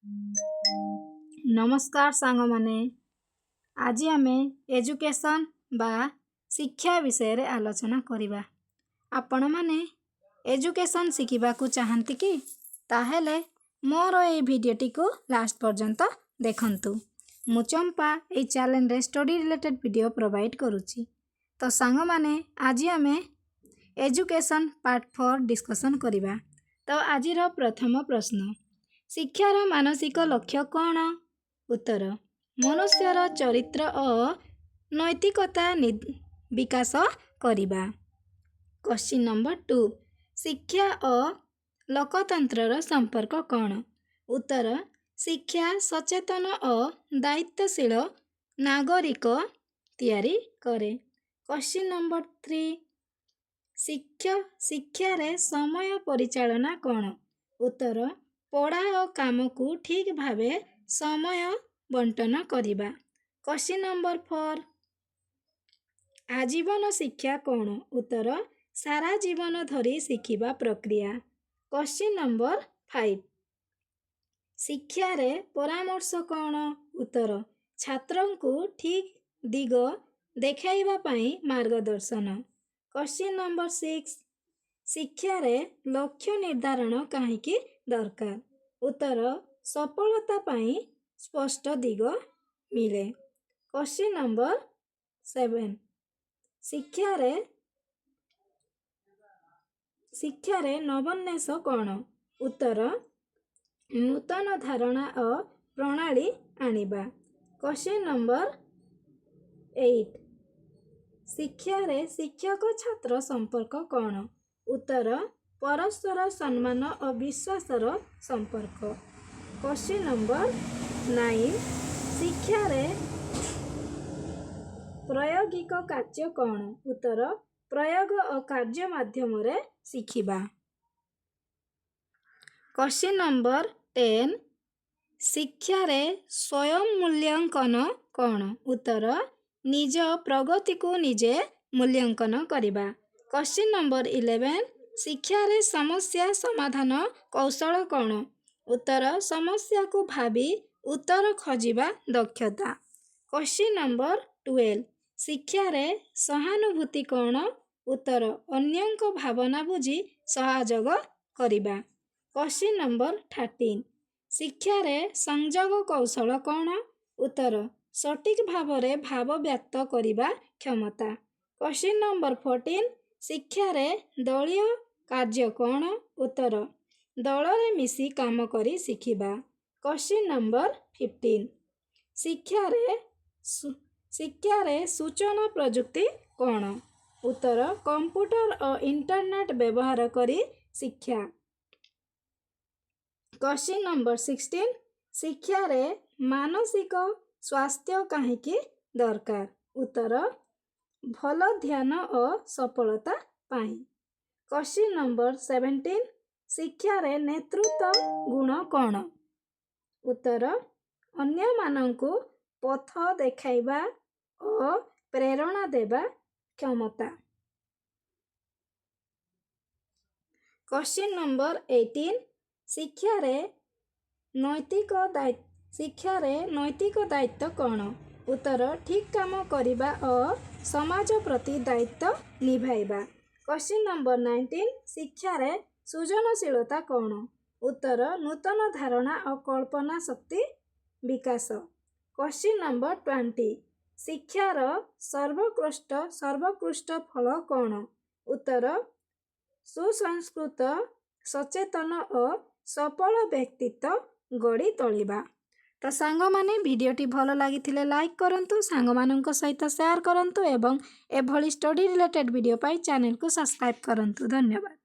नमस्कार सांग माने आज आम एजुकेशन बा शिक्षा विषय रे आलोचना करिबा। आपण माने एजुकेशन शिखिबा को चाहंती कि ताहेले मोर ए वीडियोटी को लास्ट पर्यंत देखंतु। मु चंपा ए चैनल रे स्टडी रिलेटेड वीडियो प्रोवाइड करूची। तो सांग माने आज आम एजुकेशन पार्ट 4 डिस्कशन करिबा। तो आज रो प्रथम प्रश्न, शिक्षार मानसिक लक्ष्य कौन? उत्तर, मनुष्यर चरित्र और नैतिकता विकास करिबा। क्वेश्चन नंबर 2, शिक्षा और लोकतंत्र संपर्क कौन? उत्तर, शिक्षा सचेतन और दायित्वशील नागरिक तैयारी करे। क्वेश्चन नंबर 3, शिक्षा रे समय परिचालना कौन? उत्तर, पढ़ा और काम को ठीक भावे समय बंटन करिबा। क्वेश्चन नंबर 4, आजीवन शिक्षा कौन? उत्तर, सारा जीवन धरी शिखिबा प्रक्रिया। क्वेश्चन नंबर 5, शिक्षा रे परामर्श कौन? उत्तर, छात्रों को ठीक दिग देखाइबा पाई मार्गदर्शन। क्वेश्चन नंबर 6, शिक्षा रे लक्ष्य निर्धारण काहेकि दरकार? उत्तर, सफलता पाई स्पष्ट दिग मिले। क्वेश्चन नंबर 7, शिक्षा रे नवोन्मेष कौन? उत्तर, नूतन धारणा और प्रणाली आनिबा। क्वेश्चन नंबर 8, शिक्षा रे शिक्षक छात्र संपर्क कौन? उत्तर, परस्पर सम्मान और विश्वासर संपर्क। क्वेश्चन नंबर 9, शिक्षा रे प्रायोगिक कार्य कौन? उत्तर, प्रयोग और कार्य माध्यम रे शिखिबा। क्वेश्चन नंबर 10, शिक्षा रे स्वयं मूल्यांकन कौन? उत्तर, निज प्रगति को निजे मूल्यांकन करिबा। क्वेश्चन नंबर 11, शिक्षा रे समस्या समाधान कौशल कौन? उत्तर, समस्या को भावी उत्तर खोजिबा दक्षता। क्वेश्चन नंबर 12, शिक्षा रे सहानुभूति कौन? उत्तर, अन्यंक भावना बुझी सहयोग करिबा। क्वेश्चन नंबर 13, शिक्षा रे संयोग कौशल कौन? उत्तर, सटीक भावरे भाव व्यक्त करिबा क्षमता। क्वेश्चन नंबर 14, शिक्षा रे दलीय कार्य कौन? उत्तर, दलरे मिसी काम करी शिखिबा। क्वेश्चन नंबर 15, शिक्षा रे सूचना प्रजुक्ति कौन? उत्तर, कंप्यूटर और इंटरनेट व्यवहार करी शिक्षा। क्वेश्चन नंबर 16, शिक्षा रे मानसिक स्वास्थ्य काहेकि दरकार? उत्तर, भल ध्यान और सफलता पाई। क्वेश्चन नंबर 17, शिक्षा रे नेतृत्व गुण कौन? उत्तर, अन्य मानंकु पथ देखाइबा और प्रेरणा देबा क्षमता। क्वेश्चन नंबर 18, शिक्षा रे नैतिक दायित्व कौन? उत्तर, ठीक काम करिबा और समाज प्रति दायित्व निभाइबा। क्वेश्चन नंबर 19, शिक्षा रे सृजनशीलता कौन? उत्तर, नूतन धारणा और कल्पना शक्ति विकास। क्वेश्चन नंबर 20, शिक्षार सर्वोत्कृष्ट फल कौन? उत्तर, सुसंस्कृत सचेतन और सफल व्यक्तित्व गढ़ी तोलिबा। तो सांग माने वीडियोटी भल लागिथिले लाइक करंतु, सांग माननक सहित शेयर करंतु एवं एभली स्टडी रिलेटेड वीडियो पाई चैनल को सब्सक्राइब करंतु। धन्यवाद।